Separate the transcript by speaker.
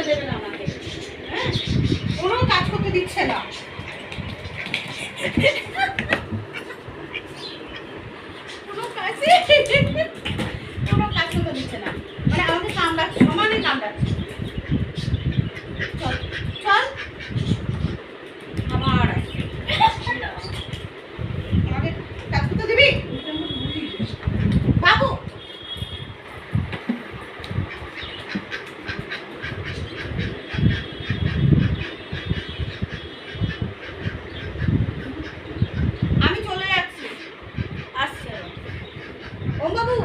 Speaker 1: দেবে না আমাকে, হ্যাঁ কোনো কাজ করতে দিচ্ছে না। কোনো কাজ করতে দিচ্ছে না, মানে আমাকে কামড়াচ্ছে, সমানে কামড়াচ্ছে। চল চল আবার আমাকে কাজ করতে দিবি বাবু? আমি চলে যাচ্ছি, আসছে ওম বাবু।